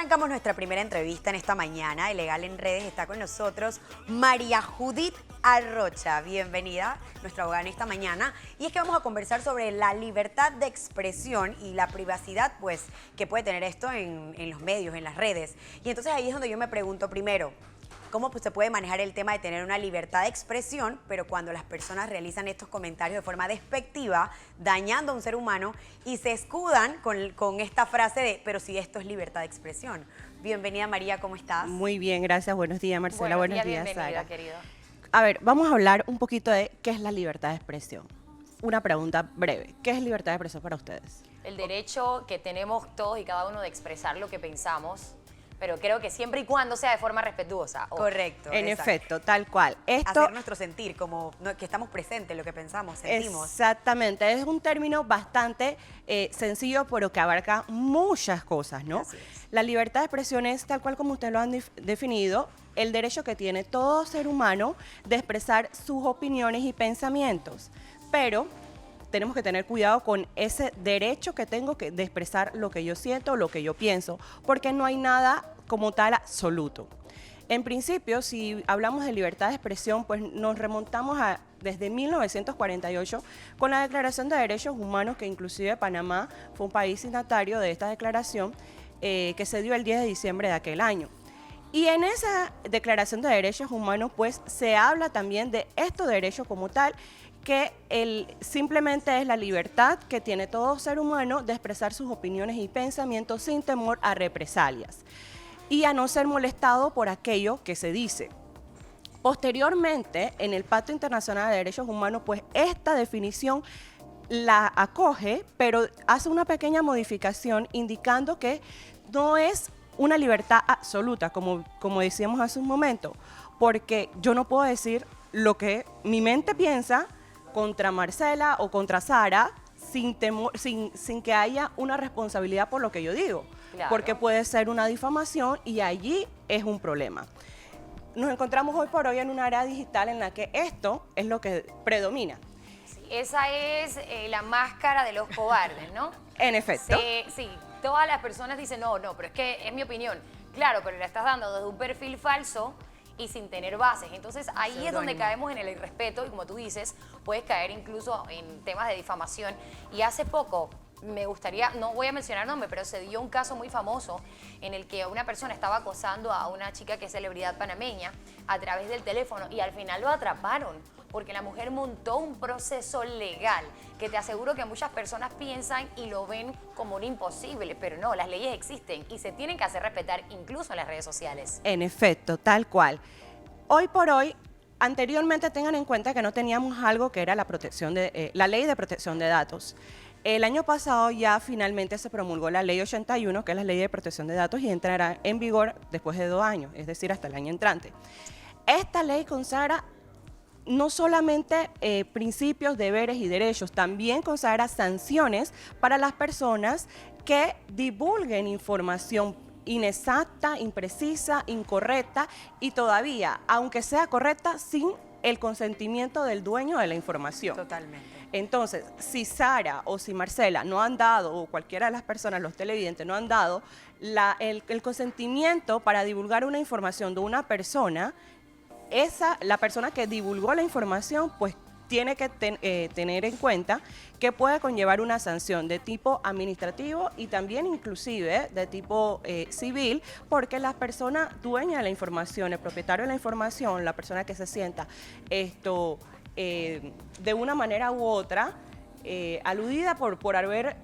arrancamos nuestra primera entrevista en esta mañana de Legal en Redes. Está con nosotros María Judith Arrocha. Bienvenida, nuestra abogada en esta mañana. Y es que vamos a conversar sobre la libertad de expresión y la privacidad, pues, que puede tener esto en los medios, en las redes. Y entonces ahí es donde yo me pregunto primero, ¿cómo pues, se puede manejar el tema de tener una libertad de expresión, pero cuando las personas realizan estos comentarios de forma despectiva, dañando a un ser humano y se escudan con esta frase de, pero si esto es libertad de expresión? Bienvenida, María, ¿cómo estás? Muy bien, gracias. Buenos días, Marcela. Buenos días, Sara. Querida. A ver, vamos a hablar un poquito de qué es la libertad de expresión. Una pregunta breve. ¿Qué es libertad de expresión para ustedes? El derecho que tenemos todos y cada uno de expresar lo que pensamos, pero creo que siempre y cuando sea de forma respetuosa. Correcto. En exacto. efecto, tal cual. Hacer nuestro sentir, como que estamos presentes, lo que pensamos, sentimos. Exactamente. Es un término bastante sencillo, pero que abarca muchas cosas, ¿no? Así es. La libertad de expresión es tal cual como ustedes lo han definido, el derecho que tiene todo ser humano de expresar sus opiniones y pensamientos. Pero tenemos que tener cuidado con ese derecho que tengo de expresar lo que yo siento, lo que yo pienso, porque no hay nada como tal absoluto. En principio, si hablamos de libertad de expresión, pues nos remontamos desde 1948 con la Declaración de Derechos Humanos, que inclusive Panamá fue un país signatario de esta declaración, que se dio el 10 de diciembre de aquel año. Y en esa Declaración de Derechos Humanos, pues se habla también de estos derechos como tal, que simplemente es la libertad que tiene todo ser humano de expresar sus opiniones y pensamientos sin temor a represalias y a no ser molestado por aquello que se dice. Posteriormente, en el Pacto Internacional de Derechos Humanos, pues esta definición la acoge, pero hace una pequeña modificación indicando que no es una libertad absoluta, como decíamos hace un momento, porque yo no puedo decir lo que mi mente piensa contra Marcela o contra Sara sin temor, sin que haya una responsabilidad por lo que yo digo, Claro. porque puede ser una difamación y allí es un problema. Nos encontramos hoy por hoy en una era digital en la que esto es lo que predomina. Sí, esa es la máscara de los cobardes, ¿no? En efecto. Sí, todas las personas dicen, no, pero es que es mi opinión. Claro, pero la estás dando desde un perfil falso y sin tener bases. Entonces ahí es donde caemos en el irrespeto y, como tú dices, puedes caer incluso en temas de difamación. Y hace poco, me gustaría, no voy a mencionar nombre, pero se dio un caso muy famoso en el que una persona estaba acosando a una chica que es celebridad panameña a través del teléfono y al final lo atraparon porque la mujer montó un proceso legal que te aseguro que muchas personas piensan y lo ven como un imposible, pero no, las leyes existen y se tienen que hacer respetar incluso en las redes sociales. En efecto, tal cual. Hoy por hoy, anteriormente tengan en cuenta que no teníamos algo que era la ley de protección de datos. El año pasado ya finalmente se promulgó la ley 81, que es la ley de protección de datos, y entrará en vigor después de 2 años, es decir, hasta el año entrante. Esta ley consagra no solamente principios, deberes y derechos, también consagra sanciones para las personas que divulguen información inexacta, imprecisa, incorrecta y todavía, aunque sea correcta, sin el consentimiento del dueño de la información. Totalmente. Entonces, si Sara o si Marcela no han dado, o cualquiera de las personas, los televidentes, no han dado el consentimiento para divulgar una información de una persona, la persona que divulgó la información, pues tiene que tener en cuenta que puede conllevar una sanción de tipo administrativo y también inclusive de tipo civil, porque la persona dueña de la información, el propietario de la información, la persona que se sienta de una manera u otra, aludida por haber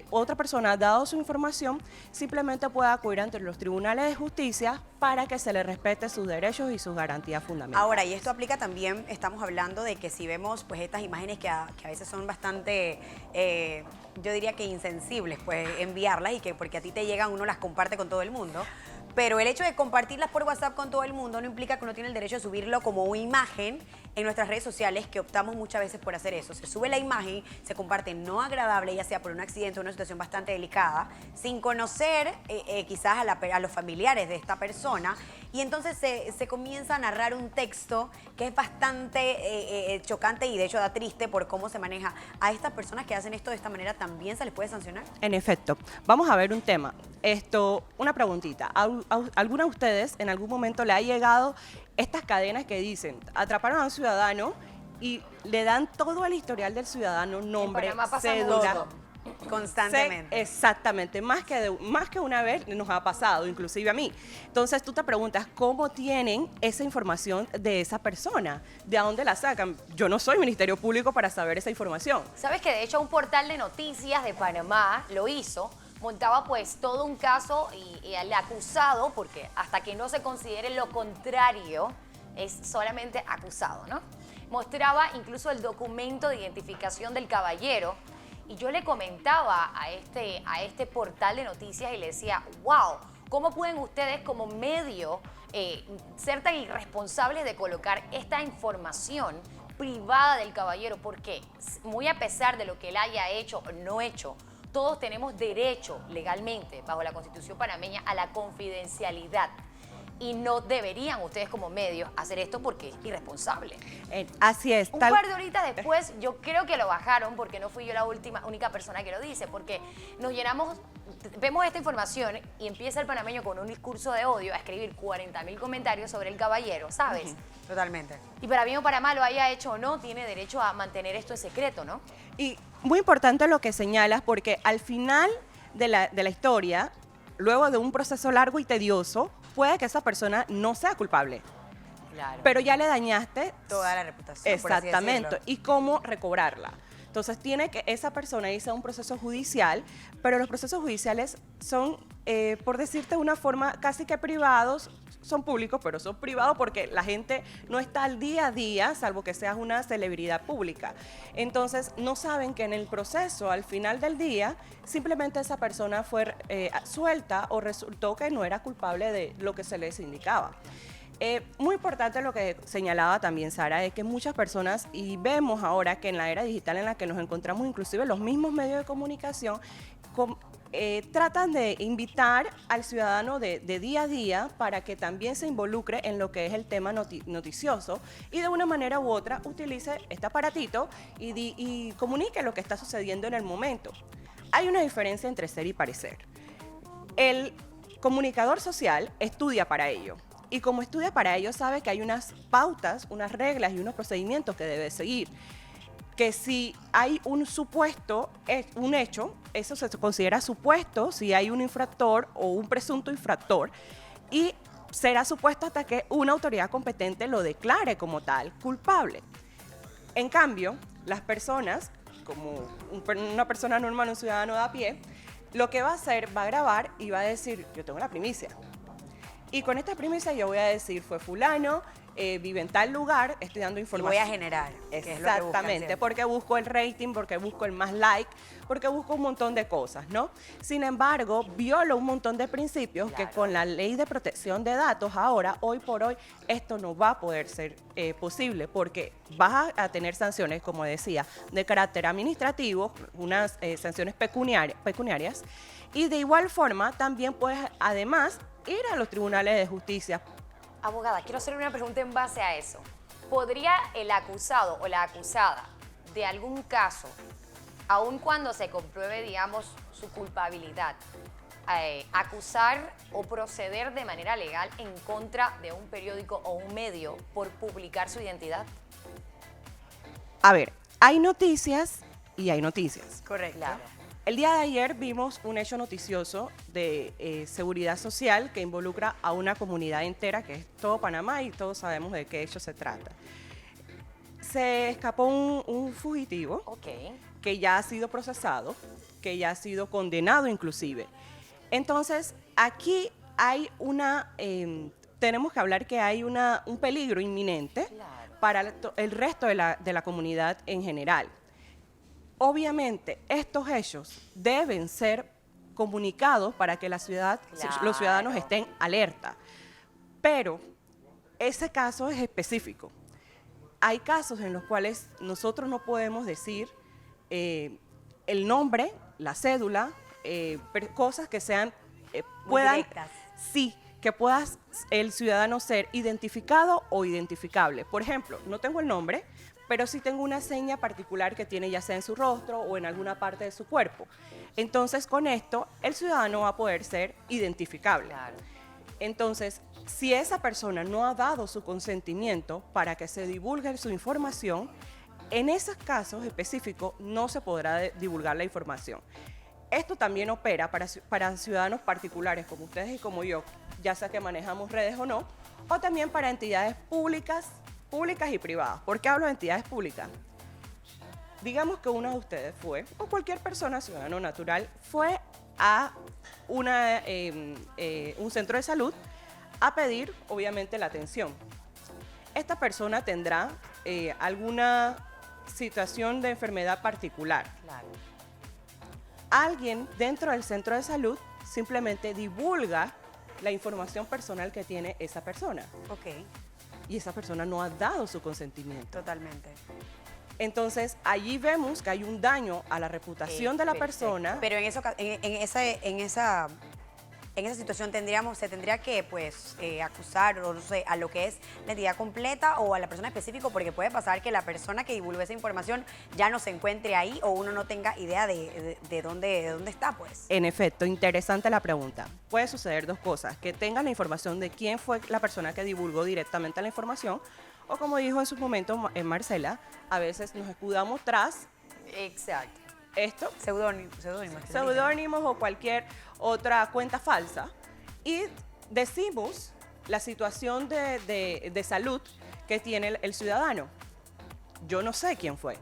otra persona dado su información, simplemente puede acudir ante los tribunales de justicia para que se le respete sus derechos y sus garantías fundamentales. Ahora, y esto aplica también, estamos hablando de que si vemos pues estas imágenes que a veces son bastante, yo diría que insensibles, pues enviarlas y que porque a ti te llegan uno las comparte con todo el mundo. Pero el hecho de compartirlas por WhatsApp con todo el mundo no implica que uno tiene el derecho de subirlo como una imagen en nuestras redes sociales que optamos muchas veces por hacer eso. Se sube la imagen, se comparte no agradable, ya sea por un accidente o una situación bastante delicada, sin conocer quizás a los familiares de esta persona, y entonces se comienza a narrar un texto que es bastante chocante y de hecho da triste por cómo se maneja. ¿A estas personas que hacen esto de esta manera también se les puede sancionar? En efecto, vamos a ver un tema. Una preguntita. ¿A alguna de ustedes en algún momento le ha llegado estas cadenas que dicen, atraparon a un ciudadano y le dan todo el historial del ciudadano, nombre, Panamá pasa cédula? mucho. Constantemente. Exactamente, más que una vez nos ha pasado, inclusive a mí. Entonces tú te preguntas, ¿cómo tienen esa información de esa persona? ¿De dónde la sacan? Yo no soy Ministerio Público para saber esa información. ¿Sabes que de hecho un portal de noticias de Panamá lo hizo? Montaba pues todo un caso y el acusado, porque hasta que no se considere lo contrario, es solamente acusado, ¿no? Mostraba incluso el documento de identificación del caballero y yo le comentaba a este portal de noticias y le decía, wow, ¿cómo pueden ustedes como medio ser tan irresponsables de colocar esta información privada del caballero? Porque muy a pesar de lo que él haya hecho o no hecho, todos tenemos derecho legalmente, bajo la Constitución panameña, a la confidencialidad. Y no deberían ustedes como medios hacer esto porque es irresponsable. Así es. Un par de horitas después, yo creo que lo bajaron porque no fui yo la única persona que lo dice, porque nos llenamos, vemos esta información y empieza el panameño con un discurso de odio a escribir 40.000 comentarios sobre el caballero, ¿sabes? Totalmente. Y para bien o para mal, lo haya hecho o no, tiene derecho a mantener esto en secreto, ¿no? Y muy importante lo que señalas, porque al final de la historia, luego de un proceso largo y tedioso, puede que esa persona no sea culpable. Claro. Pero ya le dañaste Toda la reputación, por así exactamente. decirlo. ¿Y cómo recobrarla? Entonces tiene que esa persona irse a un proceso judicial, pero los procesos judiciales son, por decirte de una forma, casi que privados, son públicos, pero son privados porque la gente no está al día a día, salvo que seas una celebridad pública. Entonces no saben que en el proceso, al final del día, simplemente esa persona fue suelta o resultó que no era culpable de lo que se les indicaba. Muy importante lo que señalaba también Sara, es que muchas personas, y vemos ahora que en la era digital en la que nos encontramos, inclusive los mismos medios de comunicación, tratan de invitar al ciudadano de día a día para que también se involucre en lo que es el tema noticioso y de una manera u otra utilice este aparatito y comunique lo que está sucediendo en el momento. Hay una diferencia entre ser y parecer. El comunicador social estudia para ello. Y como estudia para ello, sabe que hay unas pautas, unas reglas y unos procedimientos que debe seguir. Que si hay un supuesto, un hecho, eso se considera supuesto si hay un infractor o un presunto infractor, y será supuesto hasta que una autoridad competente lo declare como tal culpable. En cambio, las personas, como una persona normal, un ciudadano de a pie, lo que va a hacer, va a grabar y va a decir, yo tengo la primicia. Y con esta primicia yo voy a decir, fue fulano, vive en tal lugar, estoy dando Y información. voy a generar. que es lo que buscan Exactamente, siempre. porque busco el rating, porque busco el más like, porque busco un montón de cosas, ¿no? Sin embargo, viola un montón de principios que con la ley de protección de datos ahora, hoy por hoy, esto no va a poder ser posible, porque vas a tener sanciones, como decía, de carácter administrativo, unas sanciones pecuniarias, y de igual forma también puedes, además, ir a los tribunales de justicia. Abogada, quiero hacer una pregunta en base a eso. ¿Podría el acusado o la acusada de algún caso, aun cuando se compruebe, digamos, su culpabilidad, acusar o proceder de manera legal en contra de un periódico o un medio por publicar su identidad? A ver, hay noticias y hay noticias. Correcto. Claro. El día de ayer vimos un hecho noticioso de seguridad social que involucra a una comunidad entera, que es todo Panamá, y todos sabemos de qué hecho se trata. Se escapó un fugitivo Ok. que ya ha sido procesado, que ya ha sido condenado inclusive. Entonces, aquí hay tenemos que hablar que hay un peligro inminente Claro. para el resto de la comunidad en general. Obviamente, estos hechos deben ser comunicados para que los ciudadanos Claro. estén alerta. Pero ese caso es específico. hay casos en los cuales nosotros no podemos decir el nombre, la cédula, cosas que sean, puedan, directas. sí, que puedas el ciudadano ser identificado o identificable. Por ejemplo, no tengo el nombre, pero sí tengo una seña particular que tiene ya sea en su rostro o en alguna parte de su cuerpo. Entonces, con esto, el ciudadano va a poder ser identificable. Claro. Entonces, si esa persona no ha dado su consentimiento para que se divulgue su información, en esos casos específicos no se podrá divulgar la información. Esto también opera para ciudadanos particulares como ustedes y como yo, ya sea que manejamos redes o no, o también para entidades públicas y privadas. ¿Por qué hablo de entidades públicas? Digamos que uno de ustedes fue, o cualquier persona, ciudadano natural, fue a un centro de salud a pedir, obviamente, la atención. Esta persona tendrá alguna situación de enfermedad particular. Claro. Alguien dentro del centro de salud simplemente divulga la información personal que tiene esa persona. Ok, Y esa persona no ha dado su consentimiento. totalmente. Entonces, allí vemos que hay un daño a la reputación de la Perfecto. persona. Pero en esa situación se tendría que pues acusar o no sé, a lo que es la entidad completa o a la persona específica, porque puede pasar que la persona que divulgue esa información ya no se encuentre ahí o uno no tenga idea de dónde está, pues. En efecto, interesante la pregunta. Puede suceder dos cosas: que tengan la información de quién fue la persona que divulgó directamente la información, o como dijo en su momento Marcela, a veces nos escudamos tras Exacto. esto, seudónimos o cualquier otra cuenta falsa, y decimos la situación de salud que tiene el ciudadano. Yo no sé quién fue,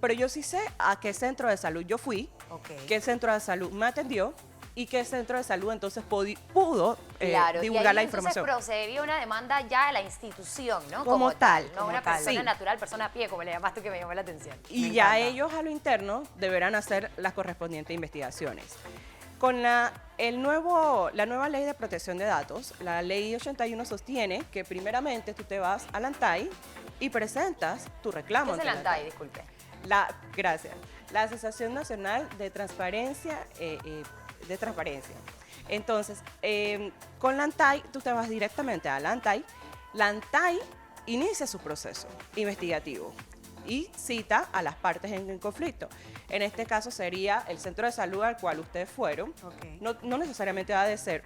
pero yo sí sé a qué centro de salud yo fui, Ok. qué centro de salud me atendió y qué centro de salud entonces pudo Claro, divulgar y ahí la entonces información. procedería una demanda ya a la institución, ¿no? Como tal, no como una tal. persona Sí. natural, persona a pie, como le llamas tú, que me llamó la atención. Y Me ya encanta. ellos a lo interno deberán hacer las correspondientes investigaciones. Con la nueva ley de protección de datos, la ley 81 sostiene que primeramente tú te vas al ANTAI y presentas tu reclamo. ¿Qué es el ante ANTAI? Disculpe. Gracias. La Asociación Nacional de Transparencia. Entonces, con la ANTAI, tú te vas directamente a la ANTAI. La ANTAI inicia su proceso investigativo y cita a las partes en conflicto. En este caso sería el centro de salud al cual ustedes fueron. Ok. No necesariamente ha de ser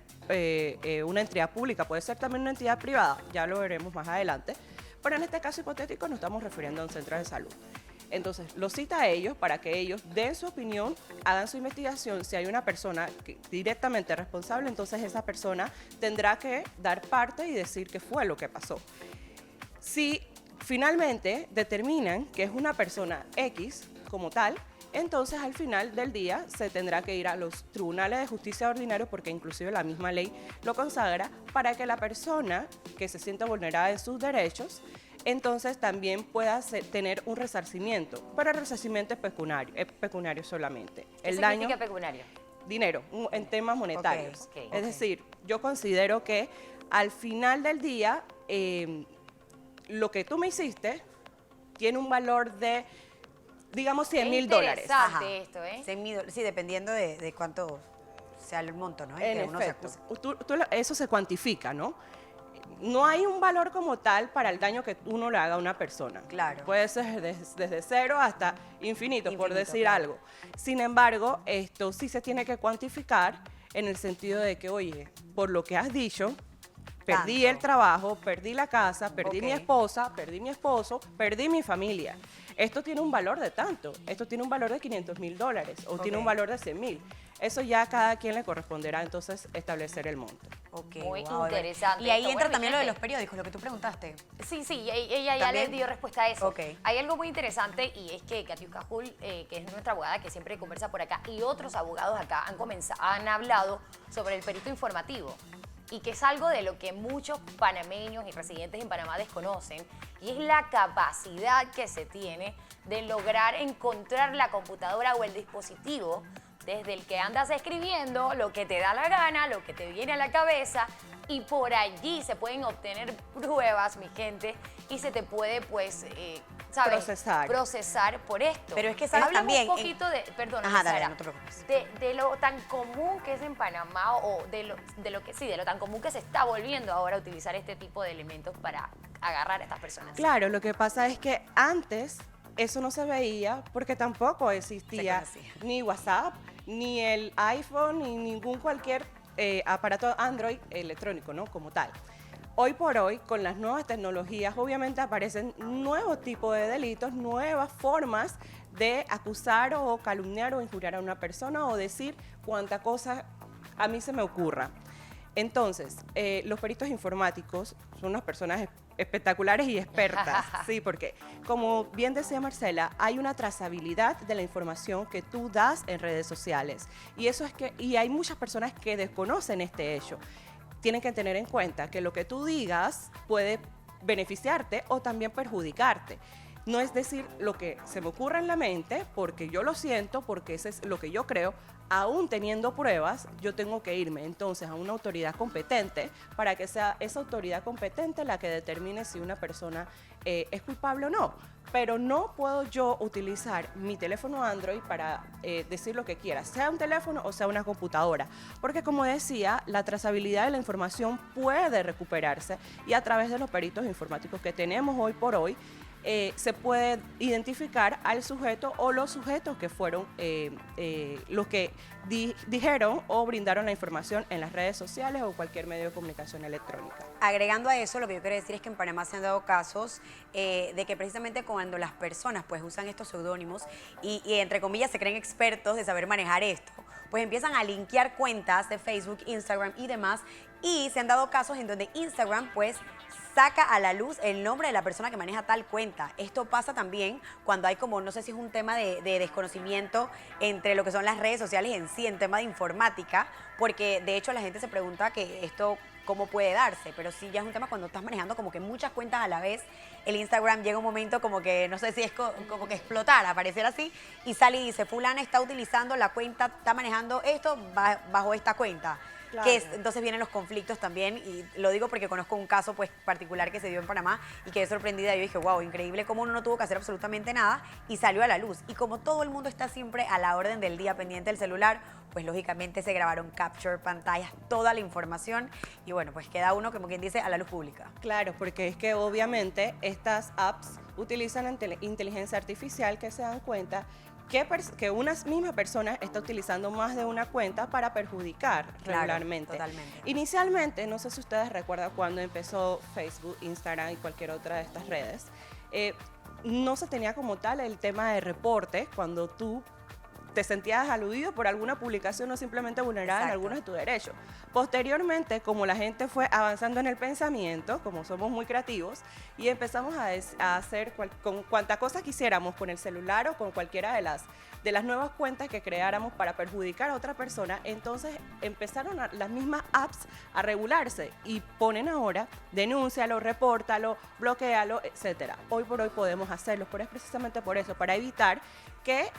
una entidad pública, puede ser también una entidad privada, ya lo veremos más adelante, pero en este caso hipotético nos estamos refiriendo a un centro de salud. Entonces, lo cita a ellos para que ellos den su opinión, hagan su investigación. Si hay una persona directamente responsable, entonces esa persona tendrá que dar parte y decir qué fue lo que pasó. Si finalmente determinan que es una persona X como tal, entonces al final del día se tendrá que ir a los tribunales de justicia ordinarios, porque inclusive la misma ley lo consagra, para que la persona que se sienta vulnerada en sus derechos entonces también pueda tener un resarcimiento, pero el resarcimiento es pecuniario solamente. ¿Qué El significa daño, pecuniario? dinero, en temas monetarios. ok, Es decir, yo considero que al final del día, lo que tú me hiciste tiene un valor de, digamos, $100,000. Interesante esto, ¿eh? Sí, dependiendo de cuánto sea el monto, ¿no? En Que uno se efecto, acusa. eso se cuantifica, ¿no? No hay un valor como tal para el daño que uno le haga a una persona. Claro. Puede ser desde cero hasta infinito, por Infinito, decir claro. algo. Sin embargo, esto sí se tiene que cuantificar en el sentido de que, oye, por lo que has dicho, perdí Tanto. el trabajo, perdí la casa, perdí mi Ok. esposa, perdí mi esposo, perdí mi familia. Esto tiene un valor de tanto. Esto tiene un valor de $500,000 o tiene un Ok. valor de 100,000. Eso ya a cada quien le corresponderá entonces establecer el monto. Ok, Muy wow, interesante Y ahí esto. entra Bueno, también lo de gente. los periódicos, lo que tú preguntaste. Sí, ella ya le ¿También? dio respuesta a eso. Ok. Hay algo muy interesante y es que Katiuska Hull, que es nuestra abogada que siempre conversa por acá, y otros abogados acá han hablado sobre el perito informativo, y que es algo de lo que muchos panameños y residentes en Panamá desconocen, y es la capacidad que se tiene de lograr encontrar la computadora o el dispositivo desde el que andas escribiendo lo que te da la gana, lo que te viene a la cabeza, y por allí se pueden obtener pruebas, mi gente, y se te puede, pues, ¿sabes? Procesar por esto. Pero es que sabes Hablamos también... un poquito de, perdón, Ajá, dale, Sara, no te preocupes. de lo tan común que es en Panamá o de lo tan común que se está volviendo ahora a utilizar este tipo de elementos para agarrar a estas personas. Claro, lo que pasa es que antes eso no se veía porque tampoco existía ni WhatsApp, ni el iPhone, ni ningún cualquier aparato Android electrónico, ¿no? Como tal. Hoy por hoy, con las nuevas tecnologías, obviamente aparecen nuevos tipos de delitos, nuevas formas de acusar o calumniar o injuriar a una persona o decir cuánta cosa a mí se me ocurra. Entonces, los peritos informáticos son unas personas espectaculares y expertas, sí, porque como bien decía Marcela, hay una trazabilidad de la información que tú das en redes sociales y hay muchas personas que desconocen este hecho. Tienen que tener en cuenta que lo que tú digas puede beneficiarte o también perjudicarte. No es decir lo que se me ocurra en la mente, porque yo lo siento, porque ese es lo que yo creo, aún teniendo pruebas, yo tengo que irme entonces a una autoridad competente para que sea esa autoridad competente la que determine si una persona es culpable o no. Pero no puedo yo utilizar mi teléfono Android para decir lo que quiera, sea un teléfono o sea una computadora. Porque como decía, la trazabilidad de la información puede recuperarse y a través de los peritos informáticos que tenemos hoy por hoy, se puede identificar al sujeto o los sujetos que fueron los que dijeron o brindaron la información en las redes sociales o cualquier medio de comunicación electrónica. Agregando a eso, lo que yo quiero decir es que en Panamá se han dado casos de que precisamente cuando las personas pues usan estos seudónimos y entre comillas se creen expertos de saber manejar esto, pues empiezan a linkear cuentas de Facebook, Instagram y demás, y se han dado casos en donde Instagram pues saca a la luz el nombre de la persona que maneja tal cuenta. Esto pasa también cuando hay como, no sé si es un tema de desconocimiento entre lo que son las redes sociales en sí, en tema de informática, porque de hecho la gente se pregunta que esto cómo puede darse, pero sí ya es un tema cuando estás manejando como que muchas cuentas a la vez, el Instagram llega un momento como que, no sé si es como que explotar, aparecer así, y sale y dice, fulana está utilizando la cuenta, está manejando esto bajo esta cuenta. Claro. Entonces vienen los conflictos también, y lo digo porque conozco un caso pues particular que se dio en Panamá y quedé sorprendida. Yo dije, wow, increíble cómo uno no tuvo que hacer absolutamente nada y salió a la luz. Y como todo el mundo está siempre a la orden del día pendiente del celular, pues lógicamente se grabaron capture pantallas, toda la información y bueno, pues queda uno como quien dice a la luz pública. Claro, porque es que obviamente estas apps utilizan la inteligencia artificial que se dan cuenta que una misma persona está utilizando más de una cuenta para perjudicar regularmente. Totalmente. Inicialmente, no sé si ustedes recuerdan cuando empezó Facebook, Instagram y cualquier otra de estas redes, no se tenía como tal el tema de reporte cuando tú te sentías aludido por alguna publicación o simplemente vulnerada en algunos de tus derechos. Posteriormente, como la gente fue avanzando en el pensamiento, como somos muy creativos, y empezamos a hacer con cuanta cosa quisiéramos con el celular o con cualquiera de las nuevas cuentas que creáramos para perjudicar a otra persona, entonces empezaron las mismas apps a regularse y ponen ahora, denúncialo, repórtalo, bloquéalo, etcétera. Hoy por hoy podemos hacerlo, pero es precisamente por eso, para evitar que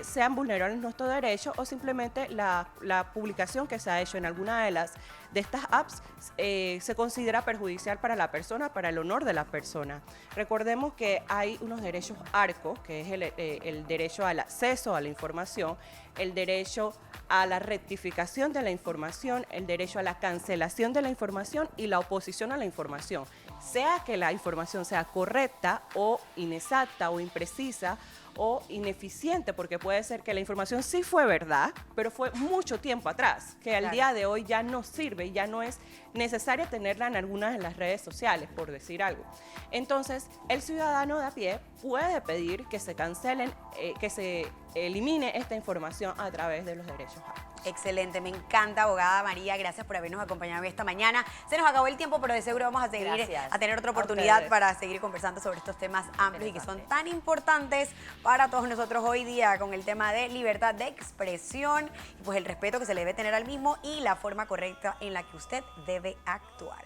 sean vulnerables nuestros derechos o simplemente la publicación que se ha hecho en alguna de estas apps se considera perjudicial para la persona, para el honor de la persona. Recordemos que hay unos derechos ARCO, que es el derecho al acceso a la información, el derecho a la rectificación de la información, el derecho a la cancelación de la información y la oposición a la información. Sea que la información sea correcta o inexacta o imprecisa o ineficiente, porque puede ser que la información sí fue verdad, pero fue mucho tiempo atrás, que al día de hoy ya no sirve y ya no es necesaria tenerla en algunas de las redes sociales, por decir algo. Entonces, el ciudadano de a pie puede pedir que se cancelen, que se elimine esta información a través de los derechos ARCO. Excelente, me encanta, abogada María, gracias por habernos acompañado esta mañana. Se nos acabó el tiempo, pero de seguro vamos a seguir, a tener otra oportunidad para seguir conversando sobre estos temas amplios y que son tan importantes para todos nosotros hoy día, con el tema de libertad de expresión, y pues el respeto que se le debe tener al mismo y la forma correcta en la que usted debe actuar.